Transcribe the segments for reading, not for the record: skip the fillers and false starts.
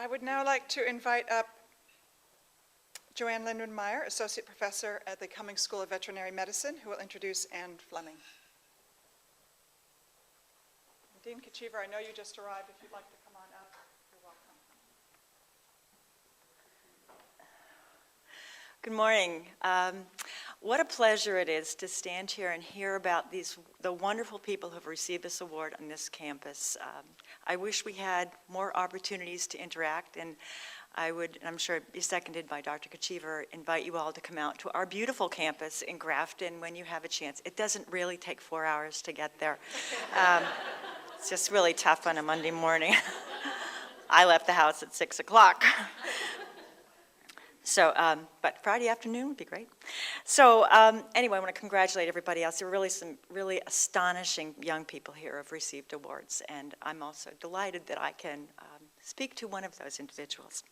would now like to invite up Joann Lindenmayer, Associate Professor at the Cummings School of Veterinary Medicine, who will introduce Anne Fleming. Dean Kachiver, I know you just arrived. If you'd like to come on up, you're welcome. Good morning. What a pleasure it is to stand here and hear about the wonderful people who have received this award on this campus. I wish we had more opportunities to interact, and I would, and I'm sure be seconded by Dr. Kachiver, invite you all to come out to our beautiful campus in Grafton when you have a chance. It doesn't really take 4 hours to get there. It's just really tough on a Monday morning. I left the house at 6 o'clock. So, but Friday afternoon would be great. So anyway, I want to congratulate everybody else. There are really some really astonishing young people here who have received awards, and I'm also delighted that I can speak to one of those individuals.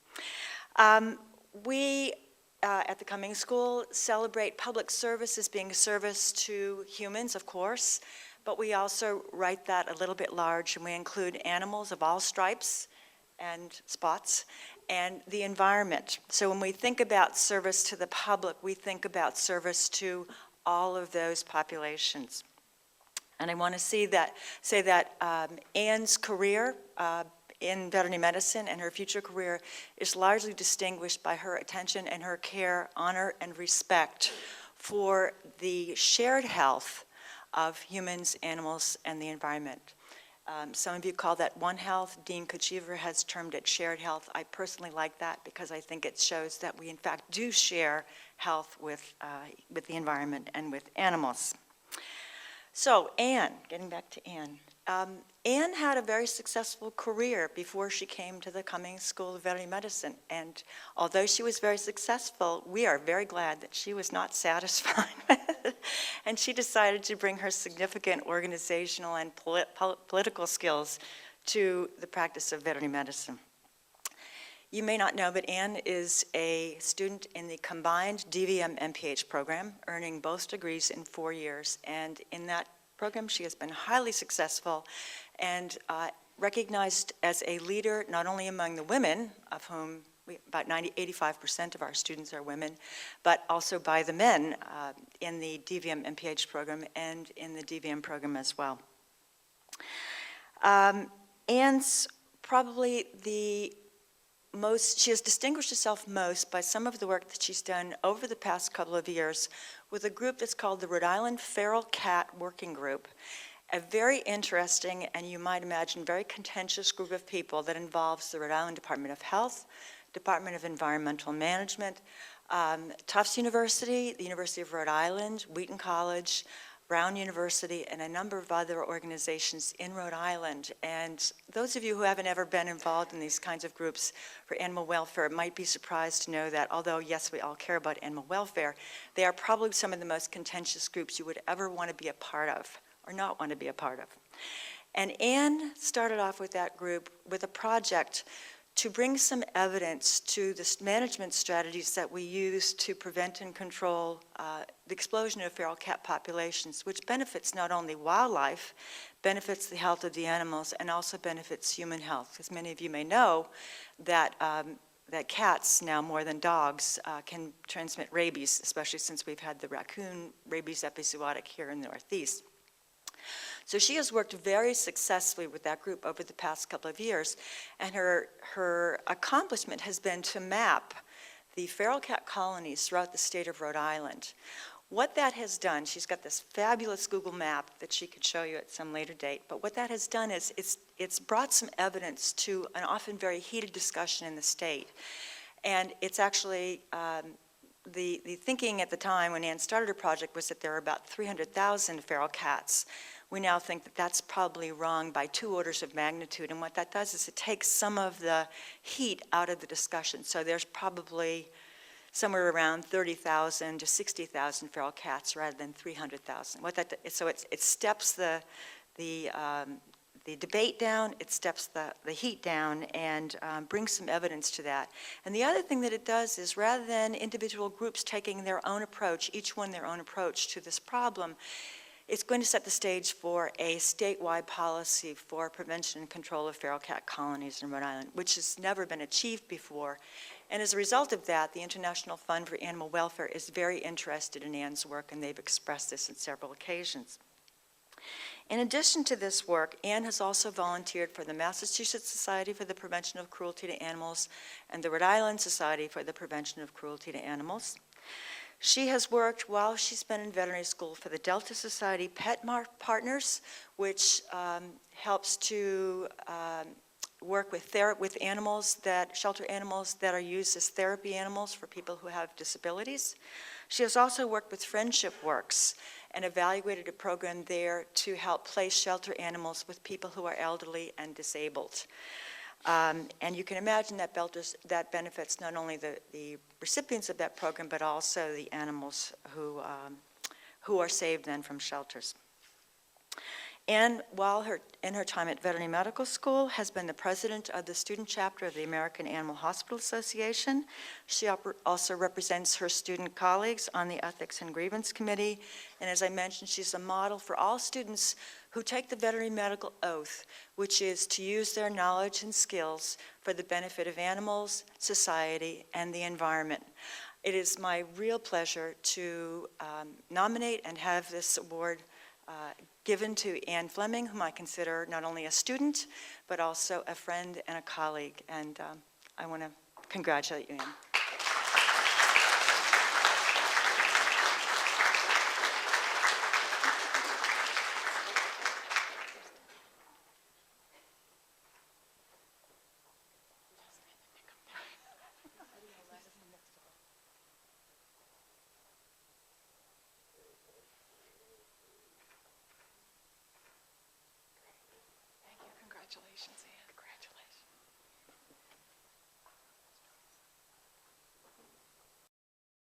We at the Cummings School celebrate public service as being service to humans, of course, but we also write that a little bit large, and we include animals of all stripes and spots, and the environment. So when we think about service to the public, we think about service to all of those populations. And I want to say that Anne's career in veterinary medicine and her future career is largely distinguished by her attention and her care, honor, and respect for the shared health of humans, animals, and the environment. Some of you call that One Health. Dean Kachiver has termed it shared health. I personally like that because I think it shows that we in fact do share health with the environment and with animals. So Anne, getting back to Anne. Anne had a very successful career before she came to the Cummings School of Veterinary Medicine, and although she was very successful, we are very glad that she was not satisfied with it, and she decided to bring her significant organizational and political skills to the practice of veterinary medicine. You may not know, but Anne is a student in the combined DVM MPH program, earning both degrees in 4 years, and in that program she has been highly successful and recognized as a leader not only among the women, of whom about 85% of our students are women, but also by the men in the DVM MPH program and in the DVM program as well. Anne's probably she has distinguished herself most by some of the work that she's done over the past couple of years with a group that's called the Rhode Island Feral Cat Working Group, a very interesting and you might imagine very contentious group of people that involves the Rhode Island Department of Health, Department of Environmental Management, Tufts University, the University of Rhode Island, Wheaton College, Brown University, and a number of other organizations in Rhode Island. And those of you who haven't ever been involved in these kinds of groups for animal welfare might be surprised to know that although, yes, we all care about animal welfare, they are probably some of the most contentious groups you would ever want to be a part of or not want to be a part of. And Anne started off with that group with a project to bring some evidence to the management strategies that we use to prevent and control the explosion of feral cat populations, which benefits not only wildlife, benefits the health of the animals, and also benefits human health. As many of you may know, that cats, now more than dogs, can transmit rabies, especially since we've had the raccoon rabies epizootic here in the Northeast. So she has worked very successfully with that group over the past couple of years, and her accomplishment has been to map the feral cat colonies throughout the state of Rhode Island. What that has done, she's got this fabulous Google map that she could show you at some later date, but what that has done is it's brought some evidence to an often very heated discussion in the state. And it's actually, the thinking at the time when Anne started her project was that there are about 300,000 feral cats. We now think that that's probably wrong by 2 orders of magnitude, and what that does is it takes some of the heat out of the discussion. So there's probably somewhere around 30,000 to 60,000 feral cats rather than 300,000. So it steps the debate down, it steps the heat down, and brings some evidence to that. And the other thing that it does is rather than individual groups taking their own approach, each one their own approach to this problem, It's going to set the stage for a statewide policy for prevention and control of feral cat colonies in Rhode Island, which has never been achieved before. And as a result of that, the International Fund for Animal Welfare is very interested in Ann's work, and they've expressed this on several occasions. In addition to this work, Ann has also volunteered for the Massachusetts Society for the Prevention of Cruelty to Animals and the Rhode Island Society for the Prevention of Cruelty to Animals. She has worked while she's been in veterinary school for the Delta Society Pet Partners, which helps to work with animals shelter animals that are used as therapy animals for people who have disabilities. She has also worked with Friendship Works and evaluated a program there to help place shelter animals with people who are elderly and disabled. And you can imagine that benefits not only the recipients of that program, but also the animals who are saved then from shelters. And while in her time at Veterinary Medical School, has been the president of the student chapter of the American Animal Hospital Association. She also represents her student colleagues on the Ethics and Grievance Committee. And as I mentioned, she's a model for all students who take the veterinary medical oath, which is to use their knowledge and skills for the benefit of animals, society, and the environment. It is my real pleasure to nominate and have this award given to Ann Fleming, whom I consider not only a student, but also a friend and a colleague. And I want to congratulate you, Ann. Congratulations, Ann.